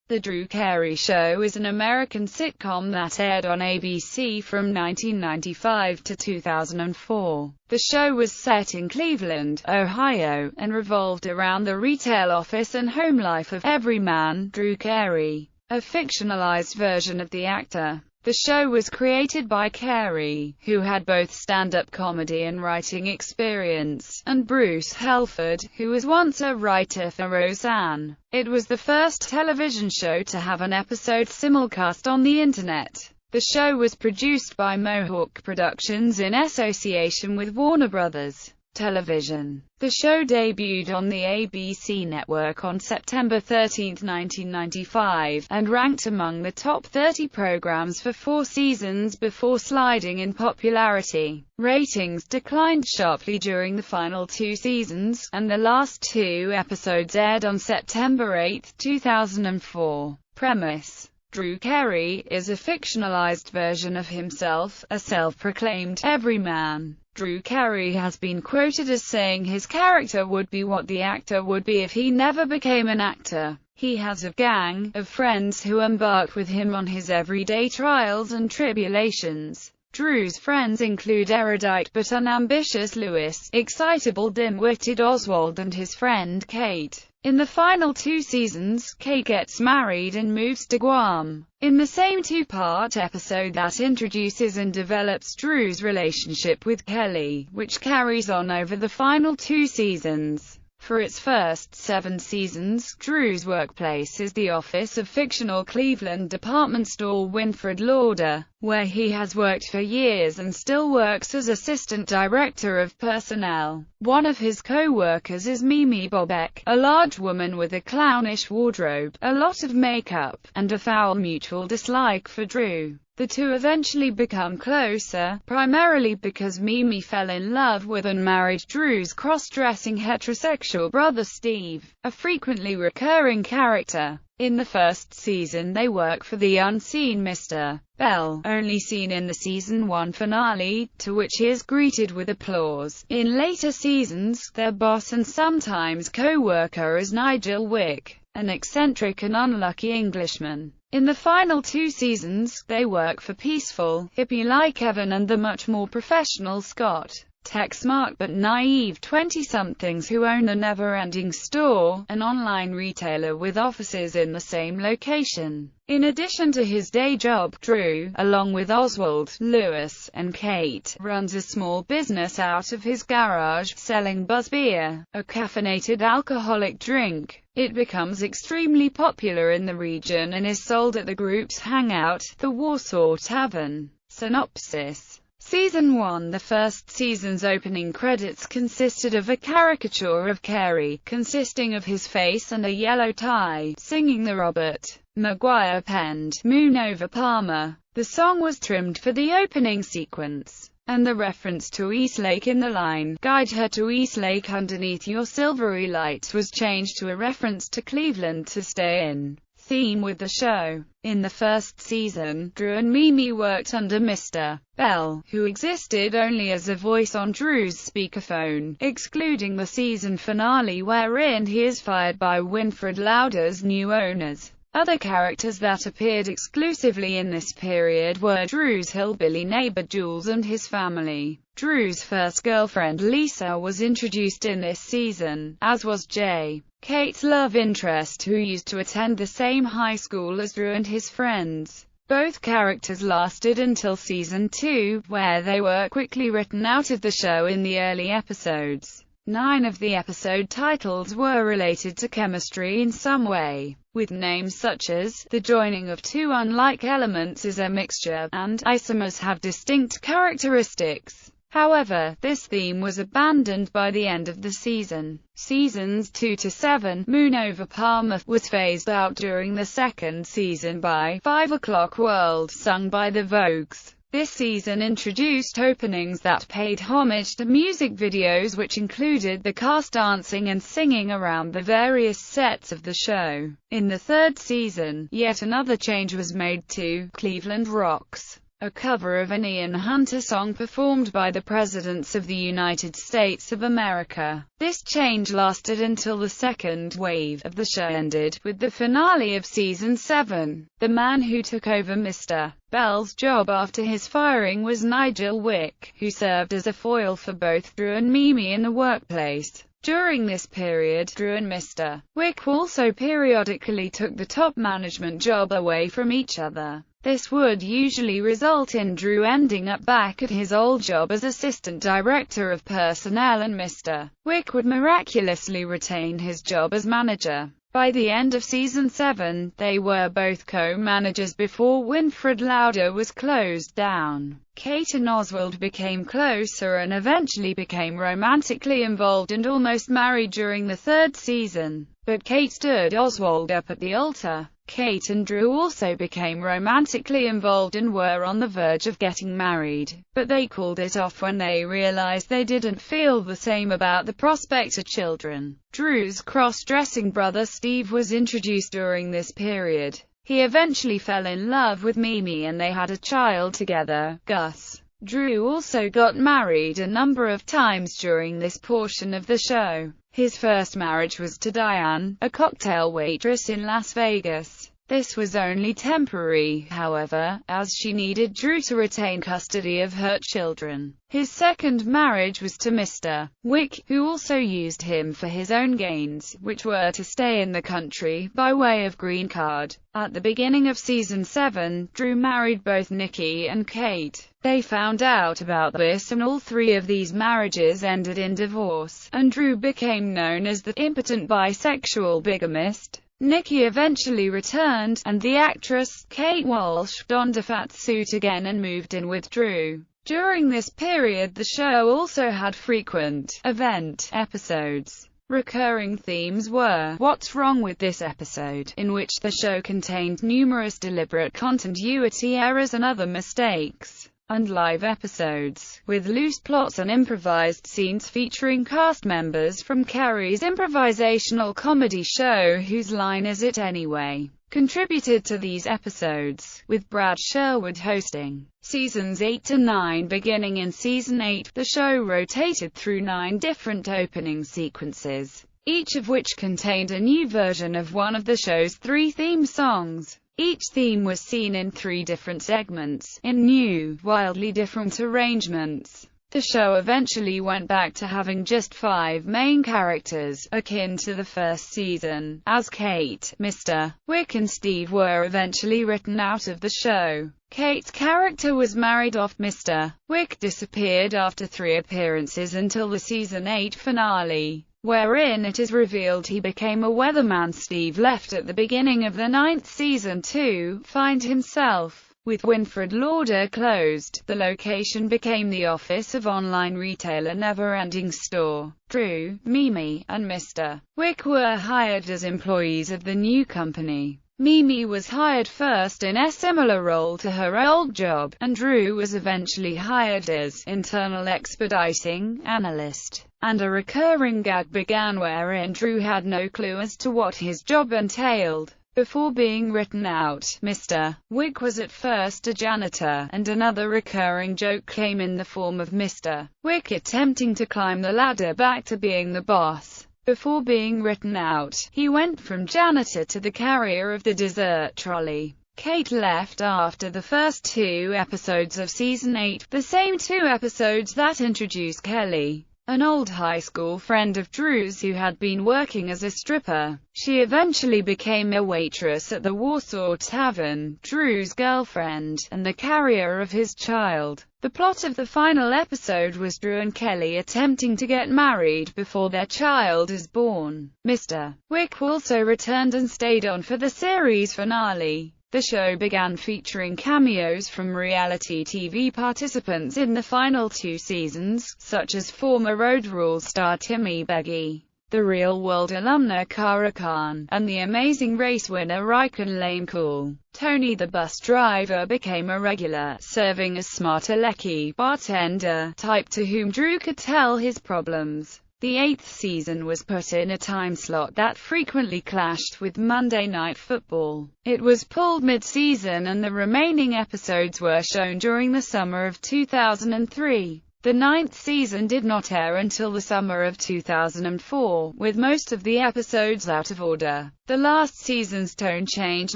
The Drew Carey Show is an American sitcom that aired on ABC from 1995 to 2004. The show was set in Cleveland, Ohio, and revolved around the retail office and home life of everyman Drew Carey, a fictionalized version of the actor. The show was created by Carey, who had both stand-up comedy and writing experience, and Bruce Helford, who was once a writer for Roseanne. It was the first television show to have an episode simulcast on the Internet. The show was produced by Mohawk Productions in association with Warner Brothers Television. The show debuted on the ABC network on September 13, 1995, and ranked among the top 30 programs for 4 seasons before sliding in popularity. Ratings declined sharply during the final 2 seasons, and the last 2 episodes aired on September 8, 2004. Premise: Drew Carey is a fictionalized version of himself, a self-proclaimed everyman. Drew Carey has been quoted as saying his character would be what the actor would be if he never became an actor. He has a gang of friends who embark with him on his everyday trials and tribulations. Drew's friends include erudite but unambitious Lewis, excitable dim-witted Oswald, and his friend Kate. In the final 2 seasons, Kate gets married and moves to Guam. In the same 2-part episode that introduces and develops Drew's relationship with Kelly, which carries on over the final 2 seasons. For its first 7 seasons, Drew's workplace is the office of fictional Cleveland department store Winfred Lauder, where he has worked for years and still works as assistant director of personnel. One of his co-workers is Mimi Bobek, a large woman with a clownish wardrobe, a lot of makeup, and a foul mutual dislike for Drew. The two eventually become closer, primarily because Mimi fell in love with unmarried Drew's cross-dressing heterosexual brother Steve, a frequently recurring character. In the first season they work for the unseen Mr. Bell, only seen in the season 1 finale, to which he is greeted with applause. In later seasons, their boss and sometimes co-worker is Nigel Wick, an eccentric and unlucky Englishman. In the final 2 seasons, they work for peaceful, hippie-like Evan and the much more professional Scott. Tech-smart but naive 20-somethings who own the Never-Ending Store, an online retailer with offices in the same location. In addition to his day job, Drew, along with Oswald, Lewis, and Kate, runs a small business out of his garage, selling Buzz Beer, a caffeinated alcoholic drink. It becomes extremely popular in the region and is sold at the group's hangout, the Warsaw Tavern. Synopsis: Season 1. The first season's opening credits consisted of a caricature of Carey, consisting of his face and a yellow tie, singing the Robert Maguire-penned "Moon Over Palmer." The song was trimmed for the opening sequence, and the reference to Eastlake in the line, "Guide her to Eastlake underneath your silvery lights," was changed to a reference to Cleveland to stay in theme with the show. In the first season, Drew and Mimi worked under Mr. Bell, who existed only as a voice on Drew's speakerphone, excluding the season finale wherein he is fired by Winfred Lauder's new owners. Other characters that appeared exclusively in this period were Drew's hillbilly neighbor Jules and his family. Drew's first girlfriend Lisa was introduced in this season, as was Jay, Kate's love interest, who used to attend the same high school as Drew and his friends. Both characters lasted until season 2, where they were quickly written out of the show in the early episodes. 9 of the episode titles were related to chemistry in some way, with names such as "The joining of two unlike elements is a mixture," and "Isomers have distinct characteristics." However, this theme was abandoned by the end of the season. Seasons 2 to 7, "Moon Over Palmer," was phased out during the second season by "5 O'Clock World," sung by the Vogues. This season introduced openings that paid homage to music videos, which included the cast dancing and singing around the various sets of the show. In the third season, yet another change was made to "Cleveland Rocks." a cover of an Ian Hunter song performed by the Presidents of the United States of America. This change lasted until the second wave of the show ended, with the finale of Season 7. The man who took over Mr. Bell's job after his firing was Nigel Wick, who served as a foil for both Drew and Mimi in the workplace. During this period, Drew and Mr. Wick also periodically took the top management job away from each other. This would usually result in Drew ending up back at his old job as Assistant Director of Personnel, and Mr. Wick would miraculously retain his job as manager. By the end of Season 7, they were both co-managers before Winfred Lauder was closed down. Kate and Oswald became closer and eventually became romantically involved and almost married during the third season. But Kate stood Oswald up at the altar. Kate and Drew also became romantically involved and were on the verge of getting married, but they called it off when they realized they didn't feel the same about the prospect of children. Drew's cross-dressing brother Steve was introduced during this period. He eventually fell in love with Mimi and they had a child together, Gus. Drew also got married a number of times during this portion of the show. His first marriage was to Diane, a cocktail waitress in Las Vegas. This was only temporary, however, as she needed Drew to retain custody of her children. His second marriage was to Mr. Wick, who also used him for his own gains, which were to stay in the country by way of green card. At the beginning of Season 7, Drew married both Nikki and Kate. They found out about this and all three of these marriages ended in divorce, and Drew became known as the impotent bisexual bigamist. Nikki eventually returned, and the actress, Kate Walsh, donned a fat suit again and moved in with Drew. During this period the show also had frequent event episodes. Recurring themes were "What's Wrong with This Episode?", in which the show contained numerous deliberate continuity errors and other mistakes, and live episodes, with loose plots and improvised scenes featuring cast members from Carey's improvisational comedy show Whose Line Is It Anyway? Contributed to these episodes, with Brad Sherwood hosting. Seasons 8 to 9. Beginning in Season 8, the show rotated through 9 different opening sequences, each of which contained a new version of one of the show's 3 theme songs. Each theme was seen in 3 different segments, in new, wildly different arrangements. The show eventually went back to having just 5 main characters, akin to the first season, as Kate, Mr. Wick and Steve were eventually written out of the show. Kate's character was married off. Mr. Wick disappeared after 3 appearances until the Season 8 finale, wherein it is revealed he became a weatherman. Steve left at the beginning of the 9th season to find himself. With Winfred Lauder closed, the location became the office of online retailer Never Ending Store. Drew, Mimi, and Mr. Wick were hired as employees of the new company. Mimi was hired first in a similar role to her old job, and Drew was eventually hired as internal expediting analyst. And a recurring gag began wherein Drew had no clue as to what his job entailed. Before being written out, Mr. Wick was at first a janitor, and another recurring joke came in the form of Mr. Wick attempting to climb the ladder back to being the boss. Before being written out, he went from janitor to the carrier of the dessert trolley. Kate left after the first 2 episodes of Season 8, the same 2 episodes that introduced Kelly, an old high school friend of Drew's who had been working as a stripper. She eventually became a waitress at the Warsaw Tavern, Drew's girlfriend, and the carrier of his child. The plot of the final episode was Drew and Kelly attempting to get married before their child is born. Mr. Wick also returned and stayed on for the series finale. The show began featuring cameos from reality TV participants in the final 2 seasons, such as former Road Rules star Timmy Beggy, the Real World alumna Kara Khan, and the Amazing Race winner Raikkonen Lame Cool. Tony the bus driver became a regular, serving as smart alecky bartender type to whom Drew could tell his problems. The eighth season was put in a time slot that frequently clashed with Monday Night Football. It was pulled mid-season and the remaining episodes were shown during the summer of 2003. The ninth season did not air until the summer of 2004, with most of the episodes out of order. The last season's tone changed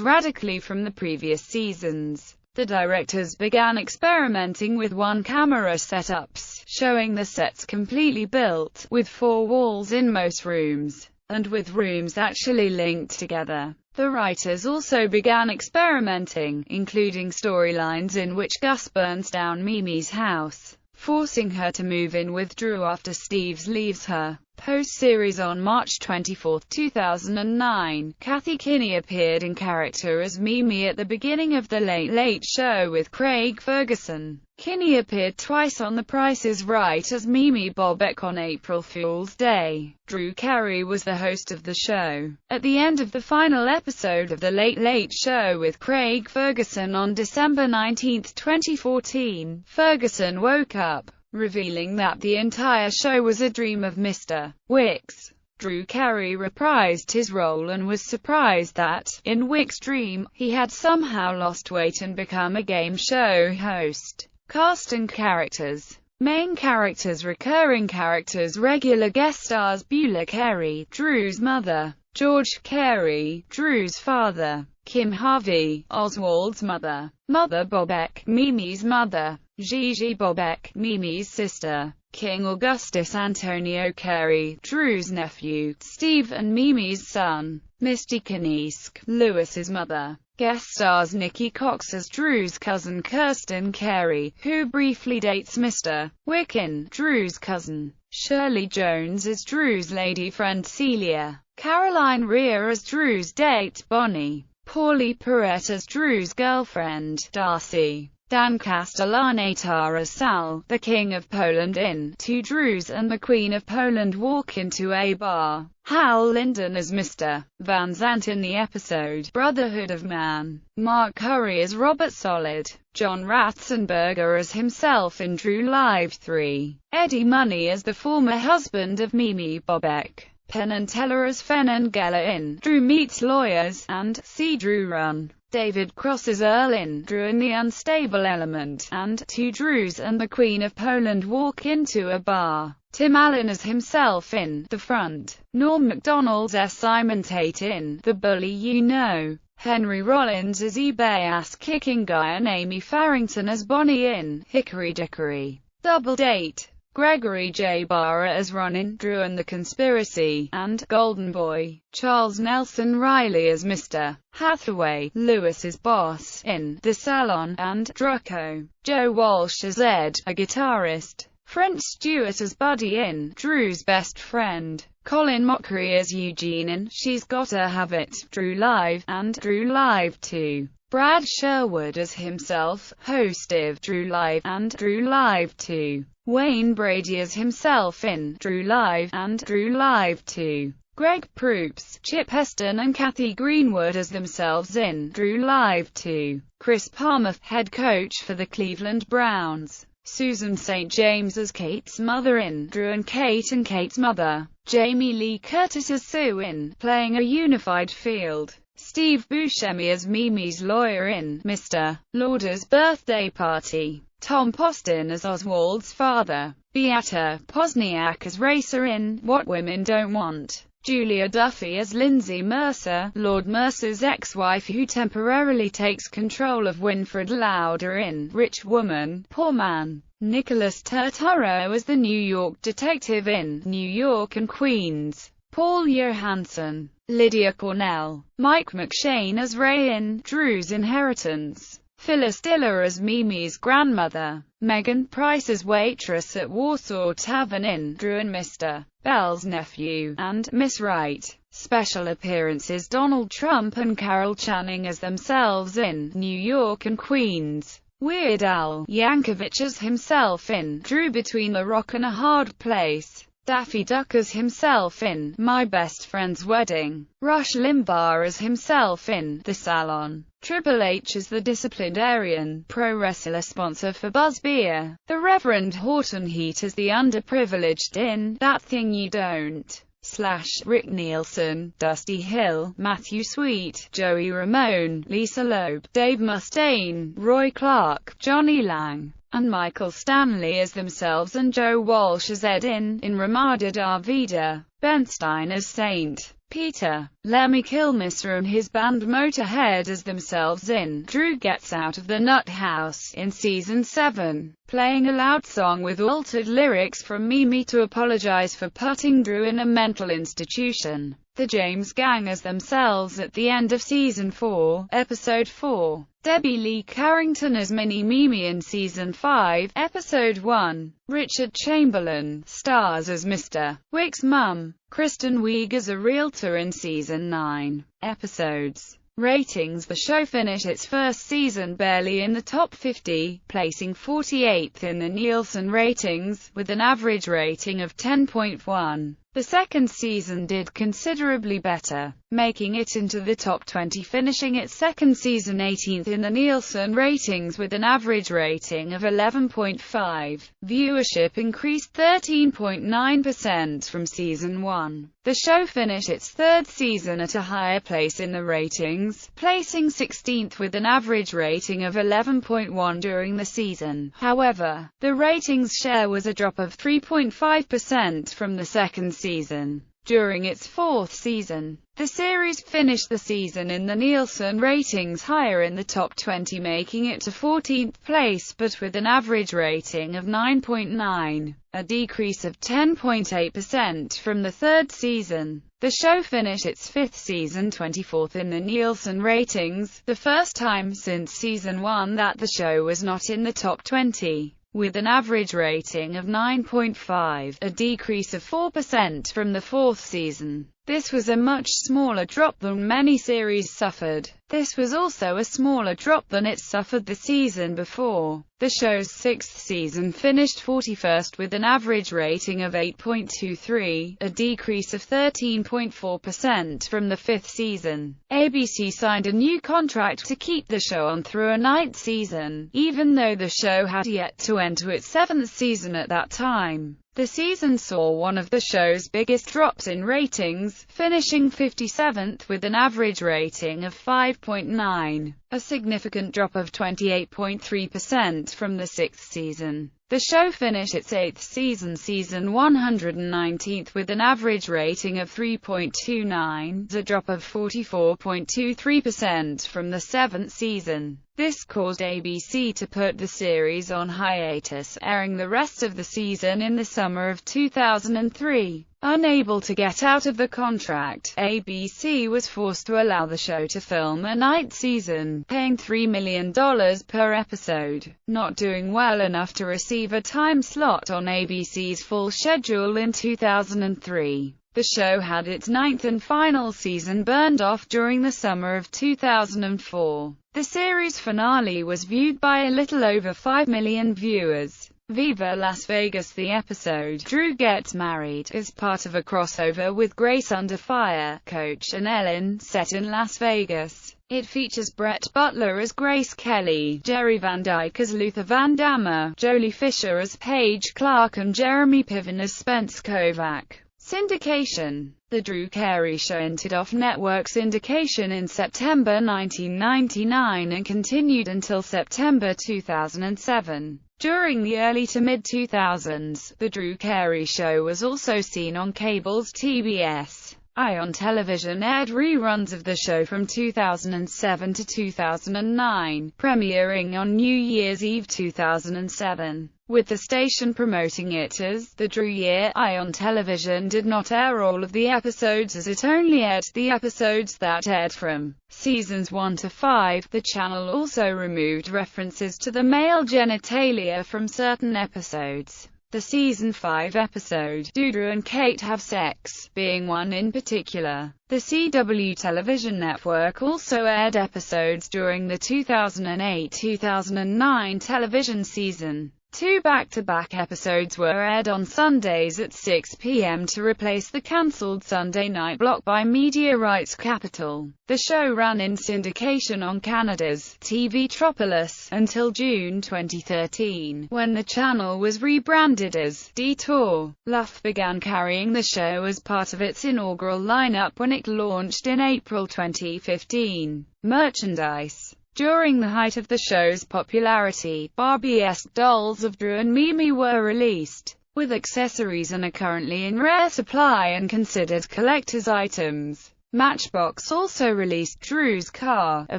radically from the previous seasons. The directors began experimenting with one-camera setups, showing the sets completely built, with four walls in most rooms, and with rooms actually linked together. The writers also began experimenting, including storylines in which Gus burns down Mimi's house, forcing her to move in with Drew after Steve leaves her. Post-series on March 24, 2009, Kathy Kinney appeared in character as Mimi at the beginning of The Late Late Show with Craig Ferguson. Kinney appeared twice on The Price is Right as Mimi Bobek on April Fool's Day. Drew Carey was the host of the show. At the end of the final episode of The Late Late Show with Craig Ferguson on December 19, 2014, Ferguson woke up, revealing that the entire show was a dream of Mr. Wicks. Drew Carey reprised his role and was surprised that, in Wicks' dream, he had somehow lost weight and become a game show host. Cast and characters. Main characters, recurring characters, regular guest stars: Beulah Carey, Drew's mother; George Carey, Drew's father; Kim Harvey, Oswald's mother; Mother Bobek, Mimi's mother; Gigi Bobek, Mimi's sister; King Augustus Antonio Carey, Drew's nephew; Steve and Mimi's son; Misty Kanisk, Lewis's mother. Guest stars: Nikki Cox as Drew's cousin Kirsten Carey, who briefly dates Mr. Wickin, Drew's cousin; Shirley Jones as Drew's lady friend Celia; Caroline Rhea as Drew's date Bonnie; Paulie Perrette as Drew's girlfriend Darcy; Dan Castellaneta as Sal, the King of Poland in Two Drews and the Queen of Poland Walk Into a Bar; Hal Linden as Mr. Van Zant in the episode Brotherhood of Man; Mark Curry as Robert Solid; John Ratzenberger as himself in Drew Live 3; Eddie Money as the former husband of Mimi Bobek; Penn and Teller as Fenn and Geller in Drew Meets Lawyers and See Drew Run; David Cross as Earl in Drew and the Unstable Element and Two Drews and the Queen of Poland Walk Into a Bar; Tim Allen as himself in The Front; Norm Macdonald as Simon Tate in The Bully You Know; Henry Rollins as eBay ass-kicking guy and Amy Farrington as Bonnie in Hickory Dickory. Double Date; Gregory J. Barra as Ron in Drew and the Conspiracy and Golden Boy; Charles Nelson Riley as Mr. Hathaway, Lewis's boss, in The Salon and Drucko; Joe Walsh as Ed, a guitarist; French Stewart as Buddy in Drew's Best Friend; Colin Mockery as Eugene in She's Gotta Have It, Drew Live and Drew Live 2; Brad Sherwood as himself, host of Drew Live and Drew Live 2; Wayne Brady as himself in Drew Live and Drew Live 2; Greg Proops, Chip Heston and Kathy Greenwood as themselves in Drew Live 2; Chris Palmer, head coach for the Cleveland Browns; Susan St. James as Kate's mother in Drew and Kate's mother; Jamie Lee Curtis as Sue in Playing a Unified Field; Steve Buscemi as Mimi's lawyer in Mr. Lauder's Birthday Party; Tom Poston as Oswald's father; Beata Pozniak as Racer in What Women Don't Want; Julia Duffy as Lindsay Mercer, Lord Mercer's ex-wife who temporarily takes control of Winfred Lauder in Rich Woman, Poor Man; Nicholas Turturro as the New York detective in New York and Queens; Paul Johansson; Lydia Cornell; Mike McShane as Ray in Drew's Inheritance; Phyllis Diller as Mimi's grandmother; Megan Price as waitress at Warsaw Tavern in Drew and Mr. Bell's nephew, and Miss Wright. Special appearances: Donald Trump and Carol Channing as themselves in New York and Queens; Weird Al Yankovic as himself in Drew Between the Rock and a Hard Place; Daffy Duck as himself in My Best Friend's Wedding, Rush Limbaugh as himself in The Salon, Triple H as the disciplinarian, pro wrestler sponsor for Buzz Beer, the Reverend Horton Heat as the underprivileged in That Thing You Don't, / Rick Nielsen, Dusty Hill, Matthew Sweet, Joey Ramone, Lisa Loeb, Dave Mustaine, Roy Clark, Johnny Lang, and Michael Stanley as themselves, and Joe Walsh as Ed in Ramada da Vida, Ben Stein as Saint Peter, Lemmy Kilmister and his band Motorhead as themselves in Drew Gets Out of the Nut House in Season 7, playing a loud song with altered lyrics from Mimi to apologize for putting Drew in a mental institution. The James Gang as themselves at the end of Season 4, Episode 4. Debbie Lee Carrington as Mini Mimi in Season 5, Episode 1. Richard Chamberlain stars as Mr. Wick's mum. Kristen Wiig as a realtor in Season 9. Episodes. Ratings. The show finished its first season barely in the top 50, placing 48th in the Nielsen ratings, with an average rating of 10.1. The second season did considerably better, making it into the top 20, finishing its second season 18th in the Nielsen ratings with an average rating of 11.5. Viewership increased 13.9% from season 1. The show finished its third season at a higher place in the ratings, placing 16th with an average rating of 11.1 during the season. However, the ratings share was a drop of 3.5% from the second season. During its fourth season, the series finished the season in the Nielsen ratings higher in the top 20, making it to 14th place but with an average rating of 9.9, a decrease of 10.8% from the third season. The show finished its fifth season 24th in the Nielsen ratings, the first time since season 1 that the show was not in the top 20. With an average rating of 9.5, a decrease of 4% from the fourth season. This was a much smaller drop than many series suffered. This was also a smaller drop than it suffered the season before. The show's sixth season finished 41st with an average rating of 8.23, a decrease of 13.4% from the fifth season. ABC signed a new contract to keep the show on through a ninth season, even though the show had yet to enter its seventh season at that time. The season saw one of the show's biggest drops in ratings, finishing 57th with an average rating of 5.9, a significant drop of 28.3% from the sixth season. The show finished its eighth season, season 119th, with an average rating of 3.29, a drop of 44.23% from the seventh season. This caused ABC to put the series on hiatus, airing the rest of the season in the summer of 2003. Unable to get out of the contract, ABC was forced to allow the show to film a ninth season, paying $3 million per episode. Not doing well enough to receive a time slot on ABC's full schedule in 2003. The show had its ninth and final season burned off during the summer of 2004. The series finale was viewed by a little over 5 million viewers. Viva Las Vegas. The episode Drew Gets Married is part of a crossover with Grace Under Fire, Coach and Ellen, set in Las Vegas. It features Brett Butler as Grace Kelly, Jerry Van Dyke as Luther Van Damme, Jolie Fisher as Paige Clark, and Jeremy Piven as Spence Kovac. Syndication. The Drew Carey Show entered off-network syndication in September 1999 and continued until September 2007. During the early to mid-2000s, The Drew Carey Show was also seen on cable's TBS. Ion Television aired reruns of the show from 2007 to 2009, premiering on New Year's Eve 2007. With the station promoting it as The Drew Year, Ion Television did not air all of the episodes, as it only aired the episodes that aired from seasons 1 to 5. The channel also removed references to the male genitalia from certain episodes. The season 5 episode, Do Drew and Kate Have Sex, being one in particular. The CW television network also aired episodes during the 2008-2009 television season. Two back-to-back episodes were aired on Sundays at 6 p.m. to replace the cancelled Sunday night block by Media Rights Capital. The show ran in syndication on Canada's TV Tropolis until June 2013, when the channel was rebranded as Detour. Luff began carrying the show as part of its inaugural lineup when it launched in April 2015. Merchandise. During the height of the show's popularity, Barbie-esque dolls of Drew and Mimi were released, with accessories and are currently in rare supply and considered collector's items. Matchbox also released Drew's car, a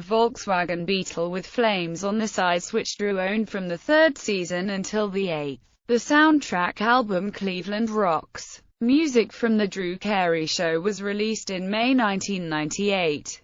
Volkswagen Beetle with flames on the sides which Drew owned from the third season until the eighth. The soundtrack album Cleveland Rocks, music from The Drew Carey Show was released in May 1998.